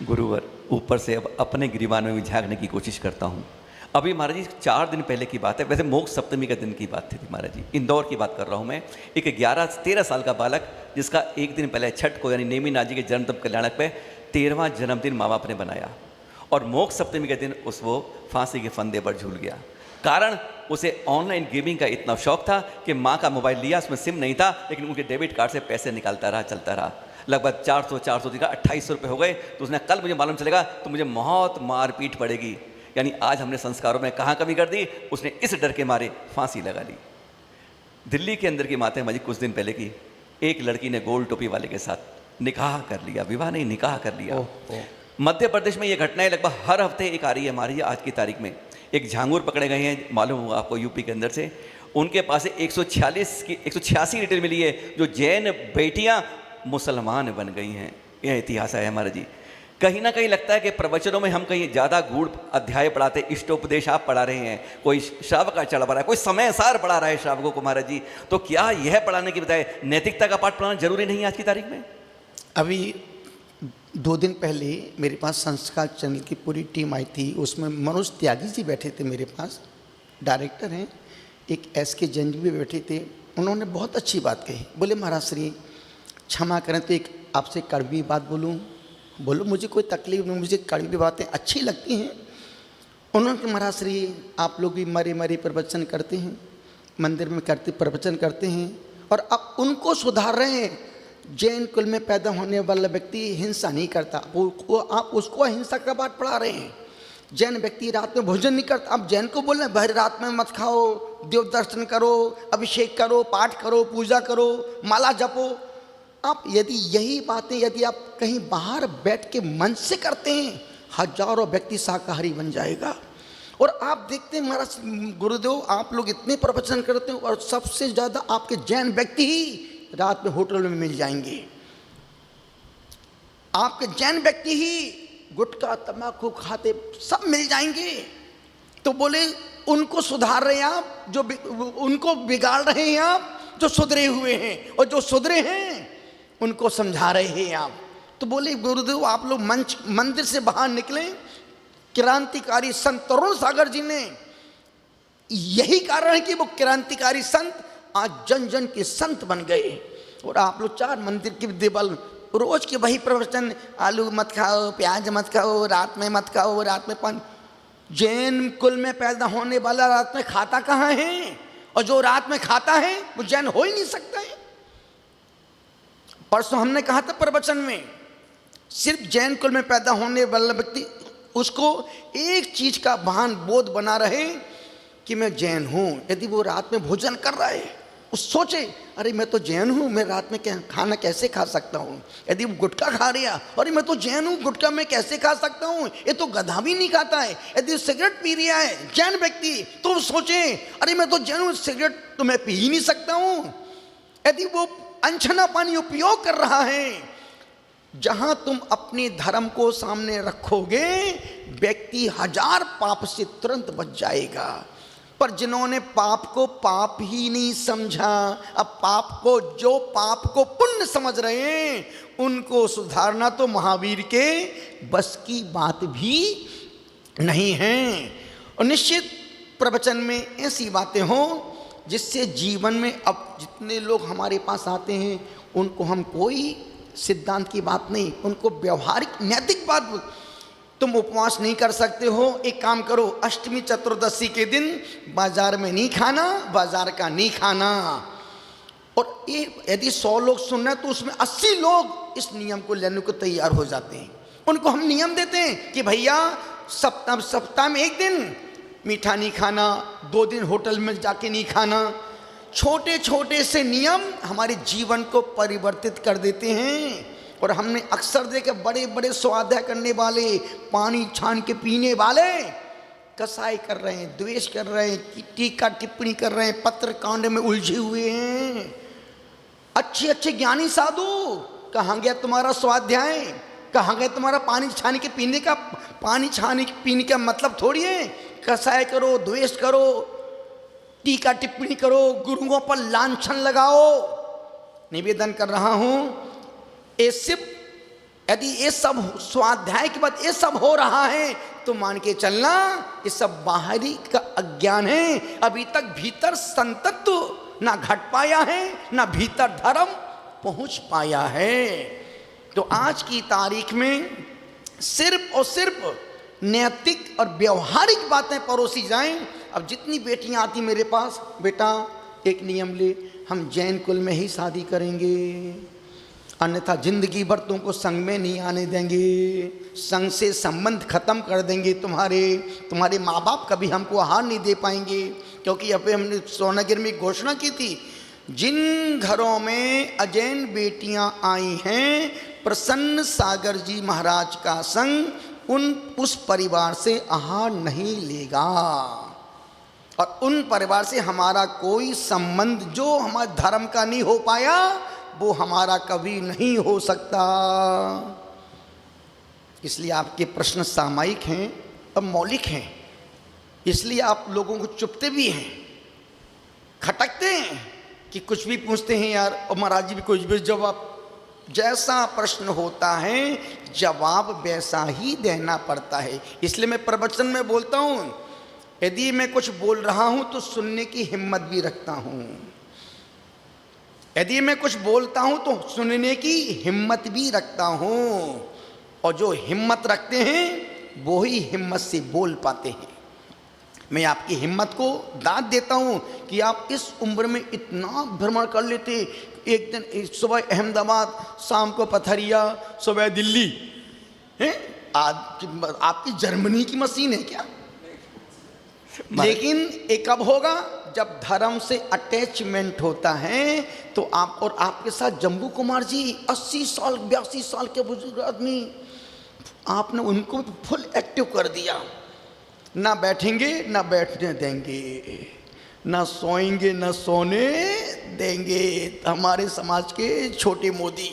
गुरुवर ऊपर से अब अपने गिरिबान में भी झांकने की कोशिश करता हूँ। अभी महाराज जी 4 दिन पहले की बात है, वैसे मोक्ष सप्तमी का दिन की बात थी महाराज जी। इंदौर की बात कर रहा हूँ मैं। एक 11-13 साल का बालक जिसका एक दिन पहले छठ को यानी नेमी नाजी के जन्मदिन कल्याणक पे 13वां जन्मदिन माँ बाप ने बनाया और मोक्ष सप्तमी के दिन वो फांसी के फंदे पर झूल गया। कारण उसे ऑनलाइन गेमिंग का इतना शौक था कि माँ का मोबाइल लिया, उसमें सिम नहीं था, लेकिन उनके डेबिट कार्ड से पैसे निकालता रहा, चलता रहा। लगभग 400 दिखा 2800 रुपये हो गए। तो उसने कल मुझे मालूम चलेगा तो मुझे बहुत मारपीट पड़ेगी। यानी आज हमने संस्कारों में कहाँ कमी कर दी, उसने इस डर के मारे फांसी लगा ली। दिल्ली के अंदर की बात है कुछ दिन पहले की, एक लड़की ने गोल टोपी वाले के साथ निकाह कर लिया, विवाह नहीं निकाह कर लिया। मध्य प्रदेश में ये घटनाएं लगभग हर हफ्ते एक आ रही है हमारी आज की तारीख में। एक झांगुर पकड़े गए हैं, मालूम हुआ आपको, यूपी के अंदर से। उनके पास 186 डिटेल मिली है जो जैन बेटियां मुसलमान बन गई हैं। यह इतिहास है हमारा जी। कहीं ना कहीं लगता है कि प्रवचनों में हम कहीं ज़्यादा गूढ़ अध्याय पढ़ाते, इष्टोपदेश आप पढ़ा रहे हैं, कोई श्रावक का चढ़ा पढ़ा है, कोई समय सार पढ़ा रहा है श्रावकों को महाराज जी। तो क्या यह पढ़ाने की बजाय नैतिकता का पाठ पढ़ाना जरूरी नहीं है आज की तारीख में? अभी 2 दिन पहले मेरे पास संस्कार चैनल की पूरी टीम आई थी। उसमें मनोज त्यागी जी बैठे थे, मेरे पास डायरेक्टर हैं। एक SK जैन जी भी बैठे थे। उन्होंने बहुत अच्छी बात कही। बोले महाराज श्री क्षमा करें तो एक आपसे कड़वी बात बोलूं? बोलो, मुझे कोई तकलीफ नहीं, मुझे कड़वी बातें अच्छी लगती हैं। उन्होंने कहा महाराज श्री आप लोग भी मरे मरे प्रवचन करते हैं, मंदिर में करते प्रवचन करते हैं और अब उनको सुधार रहे हैं। जैन कुल में पैदा होने वाला व्यक्ति हिंसा नहीं करता, वो आप उसको अहिंसा का पाठ पढ़ा रहे हैं। जैन व्यक्ति रात में भोजन नहीं करता, आप जैन को बोल रहे हैं भाई रात में मत खाओ, देव दर्शन करो, अभिषेक करो, पाठ करो, पूजा करो, माला जपो। आप यदि यही बातें यदि आप कहीं बाहर बैठ के मन से करते हैं, हजारों व्यक्ति शाकाहारी बन जाएगा। और आप देखते हैं महाराज गुरुदेव, आप लोग इतने प्रवचन करते हो और सबसे ज़्यादा आपके जैन व्यक्ति ही रात में होटल में मिल जाएंगे। आपके जैन व्यक्ति ही गुटखा तंबाकू खाते सब मिल जाएंगे। तो बोले उनको सुधार रहे हैं आप, जो उनको बिगाड़ रहे हैं आप, जो सुधरे हुए हैं, और जो सुधरे हैं उनको समझा रहे हैं आप। तो बोले गुरुदेव आप लोग मंदिर से बाहर निकले। क्रांतिकारी संत तरुण सागर जी ने, यही कारण है कि वो क्रांतिकारी संत आज जन जन के संत बन गए। और आप लोग 4 मंदिर की देवल रोज के वही प्रवचन, आलू मत खाओ, प्याज मत खाओ, रात में मत खाओ, रात में पान। जैन कुल में पैदा होने वाला रात में खाता कहाँ है? और जो रात में खाता है वो जैन हो ही नहीं सकता है। परसों हमने कहा था प्रवचन में, सिर्फ जैन कुल में पैदा होने वाला व्यक्ति उसको एक चीज का भान बोध बना रहे कि मैं जैन हूं। यदि वो रात में भोजन कर रहा है, उस सोचे अरे मैं तो जैन हूं, मैं रात में खाना कैसे खा सकता हूं। यदि वो गुटखा खा रहा, अरे मैं तो जैन हूं, गुटखा मैं कैसे खा सकता हूं, ये तो गधा भी नहीं खाता है। यदि सिगरेट पी रहा है जैन व्यक्ति, तो सोचे अरे मैं तो जैन हूं, सिगरेट तो मैं पी ही नहीं सकता हूं। यदि वो अनछना पानी उपयोग कर रहा है, जहां तुम अपने धर्म को सामने रखोगे व्यक्ति 1000 पाप से तुरंत बच जाएगा। पर जिन्होंने पाप को पाप ही नहीं समझा, अब जो पाप को पुण्य समझ रहे हैं, उनको सुधारना तो महावीर के बस की बात भी नहीं है। और निश्चित प्रवचन में ऐसी बातें हों जिससे जीवन में, अब जितने लोग हमारे पास आते हैं उनको हम कोई सिद्धांत की बात नहीं, उनको व्यवहारिक नैतिक बात। तुम उपवास नहीं कर सकते हो, एक काम करो, अष्टमी चतुर्दशी के दिन बाजार में नहीं खाना, बाजार का नहीं खाना। और ये यदि 100 लोग सुन रहे हैं तो उसमें 80 लोग इस नियम को लेने को तैयार हो जाते हैं। उनको हम नियम देते हैं कि भैया सप्ताह में 1 दिन मीठा नहीं खाना, 2 दिन होटल में जाके नहीं खाना। छोटे छोटे से नियम हमारे जीवन को परिवर्तित कर देते हैं। और हमने अक्सर देखे बड़े बड़े स्वाध्याय करने वाले, पानी छान के पीने वाले कसाई कर रहे हैं, द्वेष कर रहे हैं, टीका टिप्पणी कर रहे हैं, पत्र कांड में उलझे हुए हैं। अच्छे अच्छे ज्ञानी साधु, कहाँ गया तुम्हारा स्वाध्याय, कहाँ गया तुम्हारा पानी छाने के पीने का? पानी छाने के पीने का मतलब थोड़ी है कसाई करो, द्वेष करो, टीका टिप्पणी करो, गुरुओं पर लांछन लगाओ। निवेदन कर रहा हूं, ये सिर्फ यदि ये सब स्वाध्याय के बाद ये सब हो रहा है तो मान के चलना ये सब बाहरी का अज्ञान है। अभी तक भीतर संतत्व ना घट पाया है, ना भीतर धर्म पहुंच पाया है। तो आज की तारीख में सिर्फ और सिर्फ नैतिक और व्यवहारिक बातें परोसी जाएं। अब जितनी बेटियां आती मेरे पास, बेटा एक नियम ले, हम जैन कुल में ही शादी करेंगे, अन्यथा जिंदगी भर तुमको संग में नहीं आने देंगे, संग से संबंध खत्म कर देंगे, तुम्हारे माँ बाप कभी हमको आहार नहीं दे पाएंगे। क्योंकि अब हमने सोनागिर में घोषणा की थी, जिन घरों में अजैन बेटियां आई हैं, प्रसन्न सागर जी महाराज का संग उस परिवार से आहार नहीं लेगा और उन परिवार से हमारा कोई संबंध जो हमारे धर्म का नहीं हो पाया वो हमारा कभी नहीं हो सकता। इसलिए आपके प्रश्न सामायिक हैं और मौलिक हैं, इसलिए आप लोगों को चुपते भी हैं, खटकते हैं कि कुछ भी पूछते हैं यार, और महाराज जी भी कुछ भी जवाब, जैसा प्रश्न होता है जवाब वैसा ही देना पड़ता है। इसलिए मैं प्रवचन में बोलता हूँ, यदि मैं कुछ बोल रहा हूँ तो सुनने की हिम्मत भी रखता हूँ, यदि मैं कुछ बोलता हूँ तो सुनने की हिम्मत भी रखता हूँ, और जो हिम्मत रखते हैं वो ही हिम्मत से बोल पाते हैं। मैं आपकी हिम्मत को दाद देता हूँ कि आप इस उम्र में इतना भ्रमण कर लेते, एक दिन सुबह अहमदाबाद, शाम को पथरिया, सुबह दिल्ली हैं। आपकी जर्मनी की मशीन है क्या? लेकिन ये कब होगा? जब धर्म से अटैचमेंट होता है। तो आप और आपके साथ जम्बू कुमार जी 80 साल 82 साल के बुजुर्ग आदमी, आपने उनको फुल एक्टिव कर दिया। ना बैठेंगे ना बैठने देंगे, ना सोएंगे ना सोने देंगे। हमारे समाज के छोटे मोदी